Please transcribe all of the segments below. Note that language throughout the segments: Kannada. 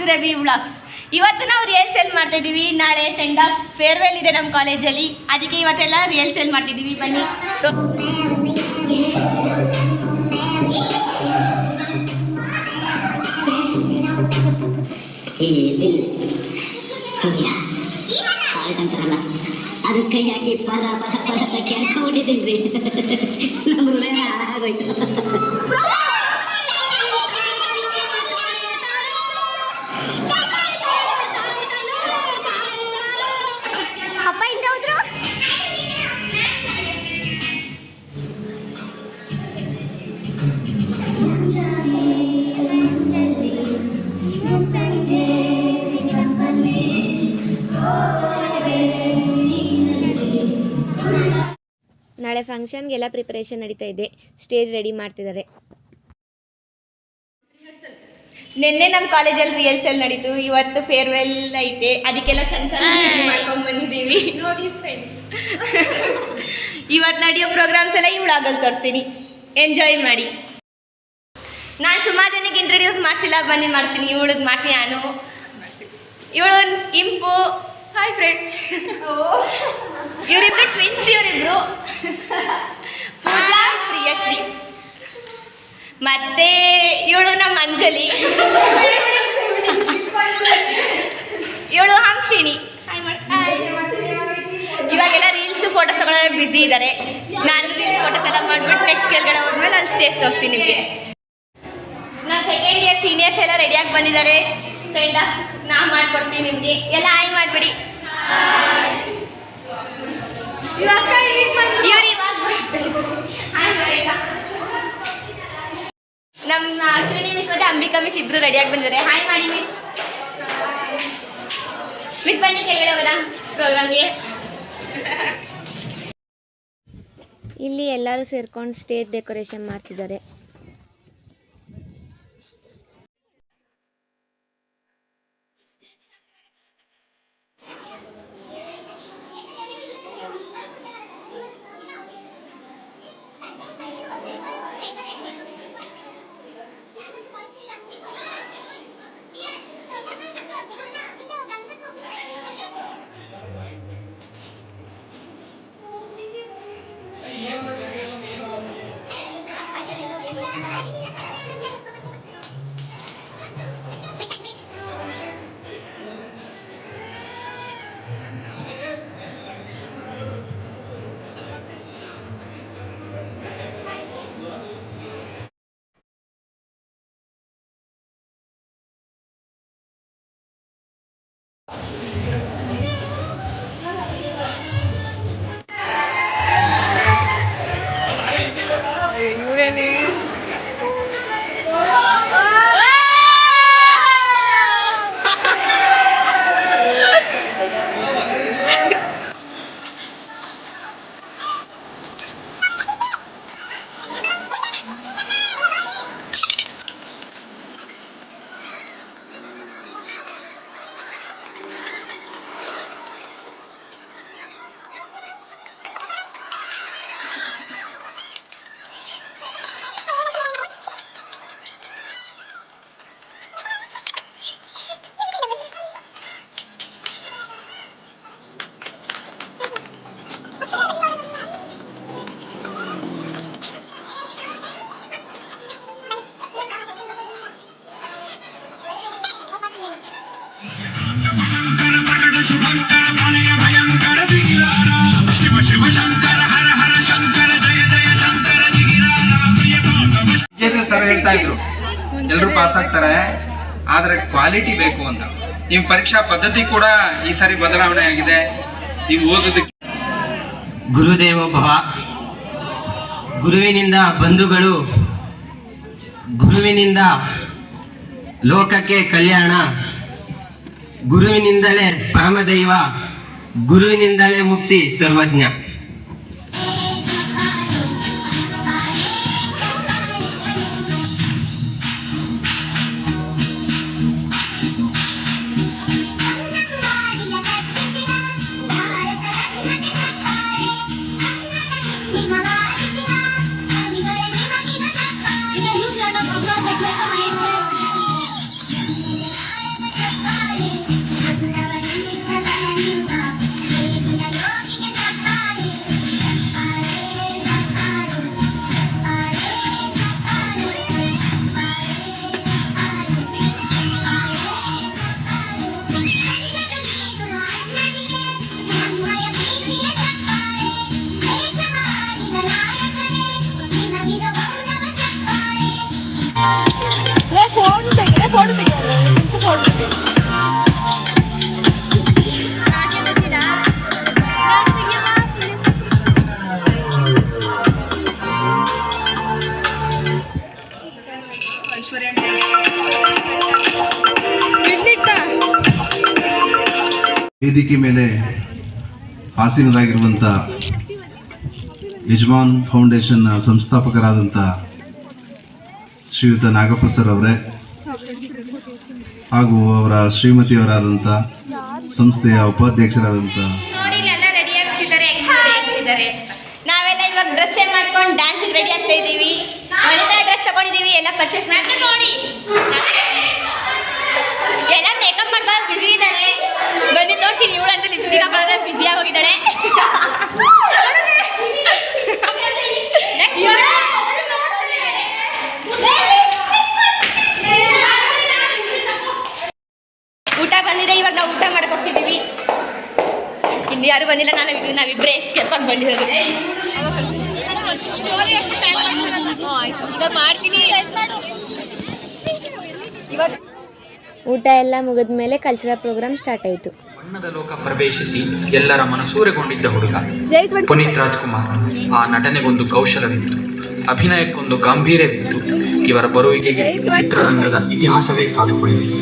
ಸುರಭಿ ವ್ಲಾಗ್ಸ್. ಇವತ್ತು ನಾವು ರಿಹರ್ಸಲ್ ಮಾಡ್ತಾ ಇದ್ದೀವಿ. ನಾಳೆ ಸೆಂಡ್ ಆಫ್ ಫೇರ್ವೆಲ್ ಇದೆ ನಮ್ಮ ಕಾಲೇಜಲ್ಲಿ, ಅದಕ್ಕೆ ಇವತ್ತೆಲ್ಲ ರಿಹರ್ಸಲ್ ಮಾಡ್ತಿದ್ದೀವಿ. ಬನ್ನಿ. ಅದು ಕೈ ಹಾಕಿ ಪರ ಪರ ಪರ ಕೆಳ್ಕೊಂಡಿದ್ದೀನಿ. ನಮ್ಮ ಹೃದಯ ಆಗೋಯ್ತು. ಅಪ್ಪ ಇಂದ ಹೋದ್ರು. ನಾಳೆ ಫಂಕ್ಷನ್ಗೆಲ್ಲ ಪ್ರಿಪರೇಷನ್ ನಡೀತಾ ಇದೆ. ಸ್ಟೇಜ್ ರೆಡಿ ಮಾಡ್ತಿದ್ದಾರೆ. ನಿನ್ನೆ ನಮ್ಮ ಕಾಲೇಜಲ್ಲಿ ರಿಹರ್ಸಲ್ ನಡೀತು. ಇವತ್ತು ಫೇರ್ವೆಲ್ ಐತೆ, ಅದಕ್ಕೆಲ್ಲ ಚಂದ ಮಾಡ್ಕೊಂಡು ಬಂದಿದ್ದೀವಿ. ನೋಡಿ ಫ್ರೆಂಡ್ಸ್, ಇವತ್ತು ನಡೆಯೋ ಪ್ರೋಗ್ರಾಮ್ಸ್ ಎಲ್ಲ ಇವಳಾಗಲ್ಲಿ ತೋರಿಸ್ತೀನಿ, ಎಂಜಾಯ್ ಮಾಡಿ. ನಾನು ಸುಮಾರು ಜನಕ್ಕೆ ಇಂಟ್ರೊಡ್ಯೂಸ್ ಮಾಡ್ಸಿಲ್ಲ, ಬನ್ನಿ ಮಾಡ್ತೀನಿ. ಇವಳಿಗೆ ಮಾಡ್ತೀನಿ ನಾನು. ಇವಳು ಇಂಪು. Hi friends. ಇವರಿಬ್ರು ಟ್ವಿನ್ಸ್. ಇವರಿಬ್ರು ಪೂಜಾ, ಪ್ರಿಯಶ್ರೀ. ಮತ್ತೆ ಇವಳು ನಮ್ಮ ಅಂಜಲಿ. ಇವಳು ಹಂಸಿಣಿ. ಇವಾಗೆಲ್ಲ ರೀಲ್ಸ್ ಫೋಟೋಸ್ ತಗೊಳ್ಳೋದು ಬ್ಯುಸಿ ಇದ್ದಾರೆ. ನಾನು ರೀಲ್ಸ್ ಫೋಟೋಸ್ ಎಲ್ಲ ಮಾಡ್ಬಿಟ್ಟು ನೆಕ್ಸ್ಟ್ ಕೆಳಗಡೆ ಹೋದ್ಮೇಲೆ ಅಲ್ಲಿ ಸ್ಟೇಜ್ ತೋರಿಸ್ತೀನಿ ನಿಮಗೆ. ನಾನು ಸೆಕೆಂಡ್ ಇಯರ್ ಸೀನಿಯರ್ಸ್ ಎಲ್ಲ ರೆಡಿಯಾಗಿ ಬಂದಿದ್ದಾರೆ. ಸೆಂಡ್ ಆಫ್ ನಾ ಮಾಡ್ಕೊಡ್ತೀನಿ ನಿಮಗೆ. ಎಲ್ಲ ಹಾಯ್ ಮಾಡಿಬಿಡಿ. ನಮ್ಮ ಅಶ್ವಿನಿ ಮಿಸ್ ಮತ್ತೆ ಅಂಬಿಕಾ ಮಿಸ್ ಇಬ್ರು ರೆಡಿಯಾಗಿ ಬಂದಿದ್ದಾರೆ. ಹಾಯ್ ಮಾಡಿ ಮಿಸ್. ಮಿಸ್ ಬನ್ನಿ ಕೆಳಗಡೆ ಹೋಗೋಣ ಪ್ರೋಗ್ರಾಮ್ಗೆ. ಇಲ್ಲಿ ಎಲ್ಲರೂ ಸೇರ್ಕೊಂಡು ಸ್ಟೇಜ್ ಡೆಕೋರೇಷನ್ ಮಾಡ್ತಿದ್ದಾರೆ. ಸರ್ ಹೇಳ್ತಾ ಇದ್ರು ಎಲ್ಲರೂ ಪಾಸ್ ಆಗ್ತಾರೆ, ಆದ್ರೆ ಕ್ವಾಲಿಟಿ ಬೇಕು ಅಂತ. ನಿಮ್ಮ ಪರೀಕ್ಷಾ ಪದ್ಧತಿ ಕೂಡ ಈ ಸಾರಿ ಬದಲಾವಣೆ ಆಗಿದೆ. ನೀವು ಓದೋದಕ್ಕೆ ಗುರುದೇವೋ ಭವ. ಗುರುವಿನಿಂದ ಬಂಧುಗಳು, ಗುರುವಿನಿಂದ ಲೋಕಕ್ಕೆ ಕಲ್ಯಾಣ, ಗುರುವಿನಿಂದಲೇ ಪರಮದೈವ, ಗುರುವಿನಿಂದಲೇ ಮುಕ್ತಿ ಸರ್ವಜ್ಞ. ವೇದಿಕೆ ಮೇಲೆ ಆಸೀನರಾಗಿರುವಂಥ ಯಜಮಾನ್ ಫೌಂಡೇಶನ್ನ ಸಂಸ್ಥಾಪಕರಾದಂಥ ಶ್ರೀಯುತ ನಾಗಪ್ಪ ಸರ್ ಅವರೇ ಹಾಗೂ ಅವರ ಶ್ರೀಮತಿಯವರಾದಂಥ ಸಂಸ್ಥೆಯ ಉಪಾಧ್ಯಕ್ಷರಾದಂಥ ನೋಡಿ ಎಲ್ಲ ರೆಡಿ ಆಗ್ತಿದ್ದಾರೆ, ಹೆಂಗಿದ್ದಾರೆ. ನಾವೆಲ್ಲ ಇವಾಗ ಡ್ರೆಸ್ ಚೇಂಜ್ ಮಾಡ್ಕೊಂಡು ಡ್ಯಾನ್ಸ್ ರೆಡಿ ಆಗ್ತಾ ಇದೀವಿ. ಒಳ್ಳೆ ಡ್ರೆಸ್ ತಗೊಂಡಿದೀವಿ, ಎಲ್ಲ ಪರ್ಚೇಸ್ ಮಾಡಿ ನೋಡಿ. ಎಲ್ಲ ಮೇಕಪ್ ಮಾಡ್ಕೊಂಡು ಬಿಸಿ ಇದ್ದಾರೆ. ಬನ್ನಿ ತೋರಿಸ್ತೀನಿ. ಇವಳಂತೂ ಲಿಪ್ಸ್ಟಿಕ್ ಹಾಕೊಳ್ಳೋದ್ರೆ ಬಿಸಿ ಆಗೋಗಿದ್ದಾಳೆ. ಊಟ ಬಂದಿದೆ, ಇವಾಗ ನಾವು ಊಟ ಮಾಡಕ್ ಹೋಗ್ತಿದೀವಿ. ಇನ್ನು ಯಾರು ಬಂದಿಲ್ಲ, ನಾವಿಬ್ಬರೇ ಕೆಲ್ಪಕ್ಕೆ ಬಂದಿರೋದು. ಊಟ ಎಲ್ಲ ಮುಗಿದ ಮೇಲೆ ಕಲ್ಚರಲ್ ಪ್ರೋಗ್ರಾಮ್ ಸ್ಟಾರ್ಟ್ ಆಯಿತು. ಬಣ್ಣದ ಲೋಕ ಪ್ರವೇಶಿಸಿ ಎಲ್ಲರ ಮನಸೂರೆಗೊಂಡಿದ್ದ ಹುಡುಗ ಪುನೀತ್ ರಾಜ್ಕುಮಾರ್. ಆ ನಟನೆಗೊಂದು ಕೌಶಲವಿತ್ತು, ಅಭಿನಯಕ್ಕೊಂದು ಗಾಂಭೀರ್ಯವಿತ್ತು. ಇವರ ಬರುವಿಕೆಗೆ ಚಿತ್ರರಂಗದ ಇತಿಹಾಸವೇ ಕಾದುಕೊಳ್ಳಿತು.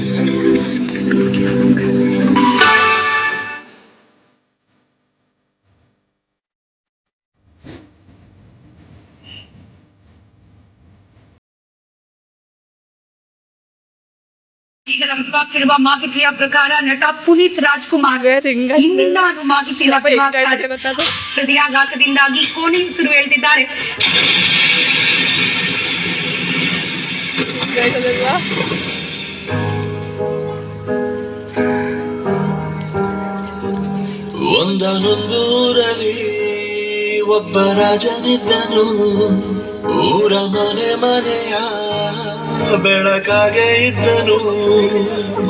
ಈಗ ಲಭ್ಯವಾಗಿರುವ ಮಾಹಿತಿಯ ಪ್ರಕಾರ ನಟ ಪುನೀತ್ ರಾಜ್ಕುಮಾರ್ ಇನ್ನೂ ಮಾಹಿತಿ ಹೃದಯಾಘಾತದಿಂದಾಗಿ ಕೋಣೆ ಉಸಿರು ಎಳೆದಿದ್ದಾರೆ. ಒಂದನೊಂದೂರಲ್ಲಿ ಒಬ್ಬ ರಾಜನಿದ್ದನು. ಊರ ಮನೆ ಮನೆಯ ಬೆಳಕಾಗೆ ಇದ್ದನು.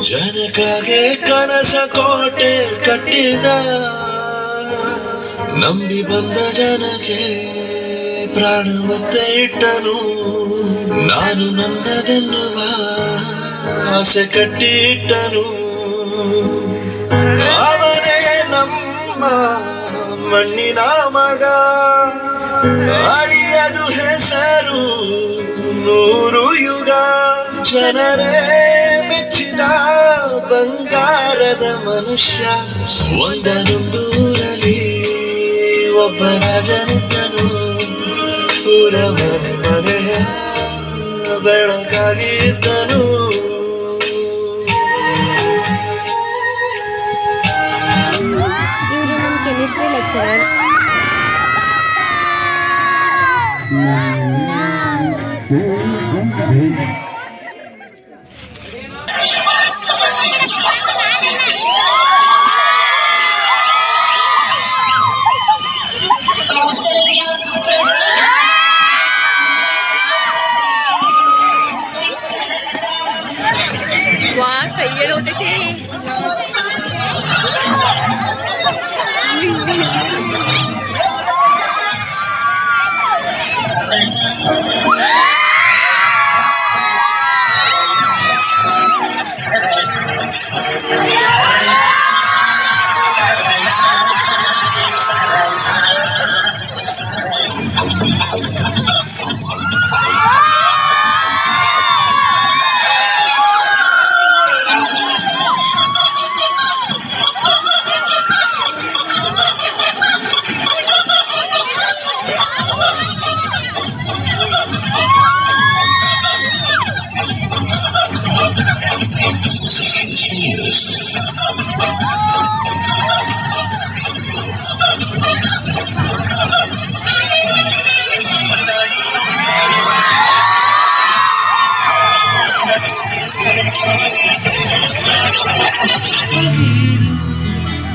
ಜನಕಾಗೆ ಕನಸ ಕೋಟೆ ಕಟ್ಟಿದ. ನಂಬಿ ಬಂದ ಜನಕ್ಕೆ ಪ್ರಾಣ ಒತ್ತೆ ಇಟ್ಟನು. ನಾನು ನನ್ನದೆನ್ನುವ ಆಸೆ ಕಟ್ಟಿಟ್ಟನು. ಅವನೇ ನಮ್ಮ ಮಣ್ಣಿನ ಮಗ. ಅಳಿಯದು ಹೆಸರು ನೂರು ಯುಗ. ಜನರೇ ಮೆಚ್ಚಿದ ಬಂಗಾರದ ಮನುಷ್ಯ. ಒಂದನೊಂದೂರಲ್ಲಿ ಒಬ್ಬ ರಾಜನಿದ್ದನು. ಊರ ಮನೆ ಮನೆಯ ಬೆಳಕಾಗಿದ್ದನು. ಇವರು ನಮ್ಮ ಕೆಮಿಸ್ಟ್ರಿ ಲೆಕ್ಚರರ್.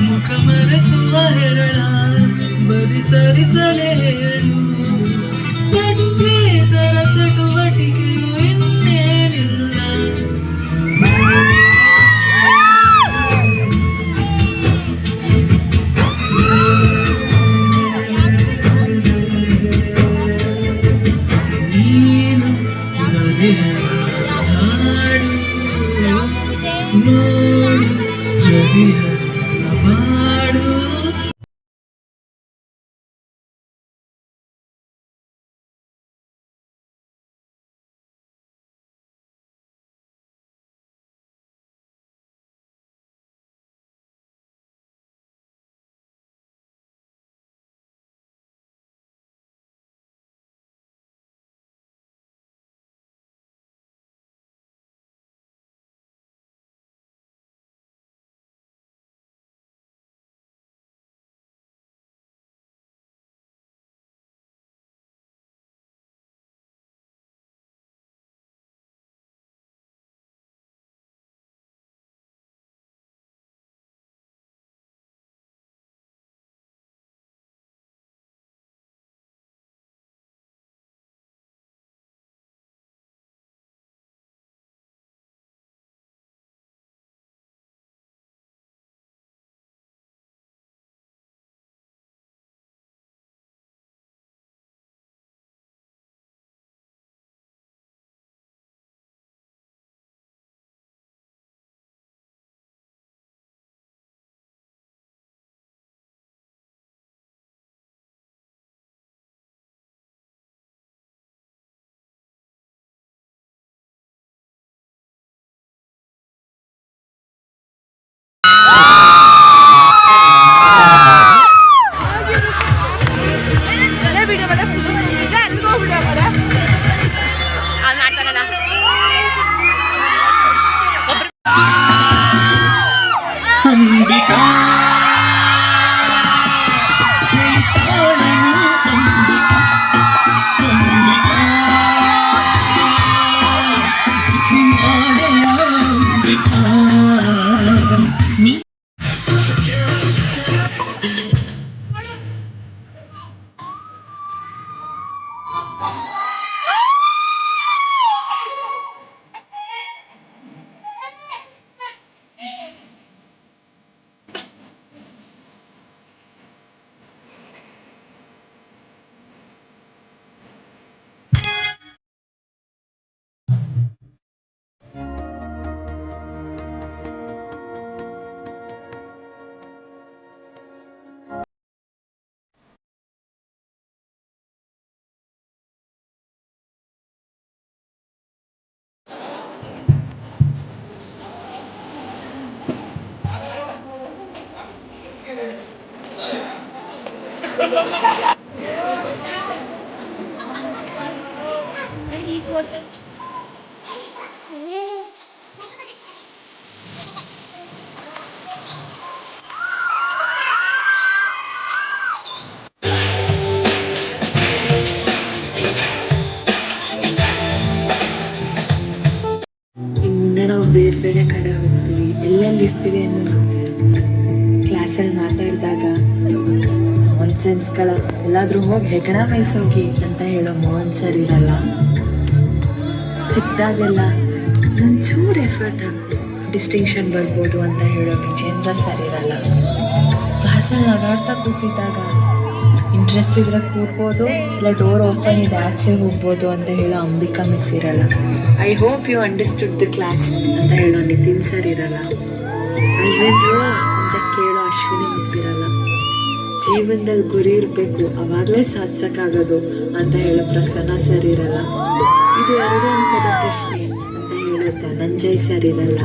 ಮುಖಮರೆಸುವ ಹೆರಳ ಬದಿಸರಿಸಲೇ ಹೇಳು. ಪಠ್ಯೇತರ ಚಟುವಟಿಕೆಯು ಇನ್ನೇನಿಲ್ಲ. ನೀನು ನನಗೆ ಹಾಡು ಇಂದ ನಾವು ಬೇರೆ ಬೇರೆ ಕಡೆ ಹೋಗ್ತೀವಿ, ಎಲ್ಲೆಲ್ಲಿ ಇರ್ತೀವಿ ಅನ್ನೋದು ಕ್ಲಾಸಲ್ಲಿ ಮಾತಾಡಿದಾಗ ನಾನ್ಸೆನ್ಸ್ಗಳ ಎಲ್ಲಾದ್ರೂ ಹೋಗಿ ಹೆಗಣ ಮೈಸೋಗಿ ಅಂತ ಹೇಳೋ ಮೋಹನ್ ಸರ್ ಇರಲ್ಲ. ಸಿಕ್ದಾಗೆಲ್ಲ ಒಂಚೂರು ಎಫರ್ಟ್ ಹಾಕು ಡಿಸ್ಟಿಂಕ್ಷನ್ ಬರ್ಬೋದು ಅಂತ ಹೇಳೋ ವಿಜೇಂದ್ರ ಸರ್ ಇರಲ್ಲ. ಕ್ಲಾಸಲ್ಲಿ ನಗಾಡ್ತಾ ಕೂತಿದ್ದಾಗ ಇಂಟ್ರೆಸ್ಟ್ ಇದ್ರೆ ಕೂರ್ಬೋದು, ಇಲ್ಲ ಡೋರ್ ಓಪನ್ ಇದೆ ಆಚೆ ಹೋಗ್ಬೋದು ಅಂತ ಹೇಳೋ ಅಂಬಿಕಾ ಮಿಸ್ ಇರಲ್ಲ. I hope you understood the class ಅಂತ ಹೇಳೋ ನಿತಿನ್ ಸರ್ ಇರಲ್ಲ. ಅಲ್ವೇನ್ರೋ ಅಂತ ಕೇಳೋ ಅಶ್ವಿನಿ ಮಿಸ್ ಇರಲ್ಲ. ಜೀವನದಲ್ಲಿ ಗುರಿ ಇರಬೇಕು, ಅವಾಗಲೇ ಸಾಧಿಸೋಕ್ಕಾಗೋದು ಅಂತ ಹೇಳೋ ಪ್ರಸನ್ನ ಸರ್ ಇರಲ್ಲ. ಇದು 2 ಅಂಕದ ಪ್ರಶ್ನೆ ಅಂತ ಹೇಳೋ ಧನಂಜಯ್ ಸರ್ ಇರಲ್ಲ.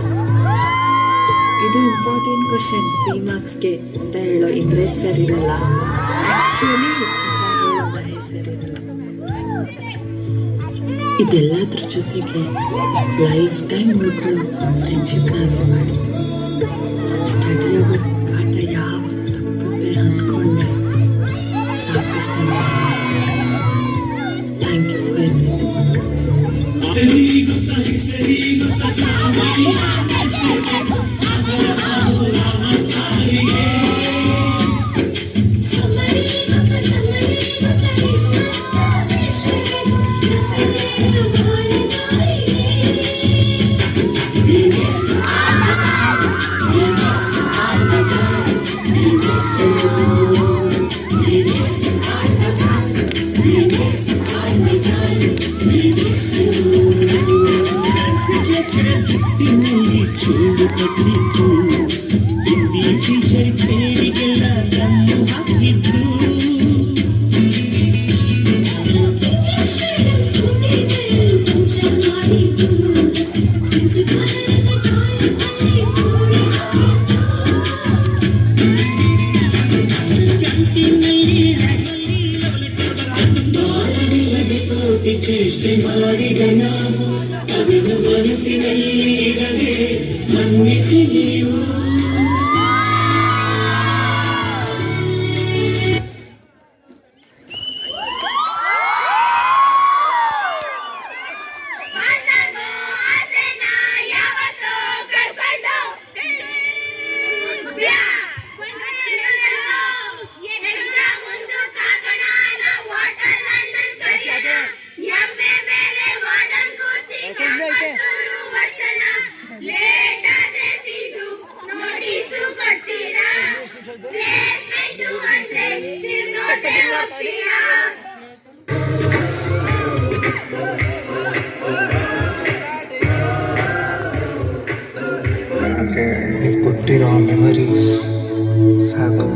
ಇದು ಇಂಪಾರ್ಟೆಂಟ್ ಕ್ವಶನ್ 3 ಮಾರ್ಕ್ಸ್ಗೆ ಅಂತ ಹೇಳೋ ಇಂದ್ರೇಶ್ ಸರ್ ಇರಲ್ಲ. ಆ್ಯಕ್ಚುಲಿ ಅಂತ ಹೇಳೋ ಮಹೇಶ್ ಸರ್ ಇರಲ್ಲ. ಇದೆಲ್ಲದ್ರ ಜೊತೆಗೆ ಲೈಫ್ ಟೈಮ್ ಉಳ್ಕೊಳ್ಳೋ ಫ್ರೆಂಡ್ಶಿಪ್ ನಾನು ಮಾಡಿದ್ದೆ. ಸ್ಟಡಿ ಅವರ್ ಪಾಠ ಯಾವ ತಪ್ಪದೆ ಅಂದ್ಕೊಂಡೆ ಸಾಕಷ್ಟು ಎಂಜಾಯ್ ಮಾಡಿದೆ. ಥ್ಯಾಂಕ್ ಯು ಫಾರ್ ಚೇಷ್ಟೆ ಮಾಡಿದ ನಾವು ಅದನ್ನು ಮನಸ್ಸಿನಲ್ಲಿ ಇಡದೆ ಮನ್ನಿಸಿ ನೀವು. ಕೊಟ್ಟಿರೋ ಮೆಮರೀಸ್ ಸಾಕು.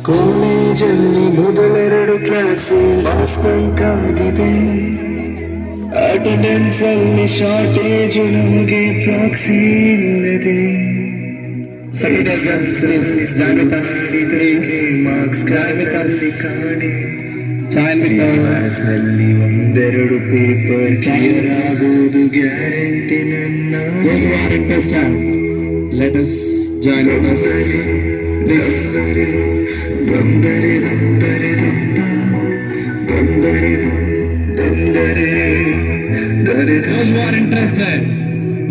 ಕಾಲೇಜಲ್ಲಿ ಮೊದಲೆರಡು ಕ್ಲಾಸು ಪಾಸ್ ಆಗಿದೆ. ಅಟೆಂಡೆನ್ಸ್ ಅಲ್ಲಿ ಶಾರ್ಟೇಜು ನಮಗೆ ಪ್ರಾಕ್ಸಿ ಇಲ್ಲದೆ. ಮಾರ್ಕ್ಸ್ ಕಾಣೆ ಚಾಯ್ನಲ್ಲಿ ಒಂದೆರಡು ಪೇಪರ್ ಕ್ಲಿಯರ್ ಆಗೋದು ಗ್ಯಾರಂಟಿ ನನ್ನ. Let us join with us. ಬಂದರೆ ಬಂದರೆ ಬಂದರೆ ಬಂದರೆ ಬಂದರೆ. Those who are interested,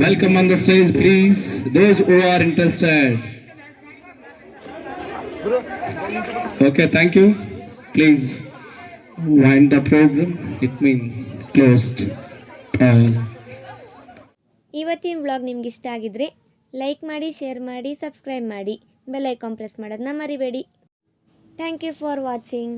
welcome on the stage, please. Those who are interested. Okay, thank you. Please wind the program. It means closed. ಇವತ್ತಿನ ವ್ಲಾಗ್ ನಿಮ್ಗೆ ಇಷ್ಟ ಆಗಿದ್ರೆ ಲೈಕ್ ಮಾಡಿ, ಶೇರ್ ಮಾಡಿ, ಸಬ್ಸ್ಕ್ರೈಬ್ ಮಾಡಿ, ಬೆಲ್ ಐಕಾನ್ ಪ್ರೆಸ್ ಮಾಡೋದನ್ನ ಮರಿಬೇಡಿ. Thank you for watching.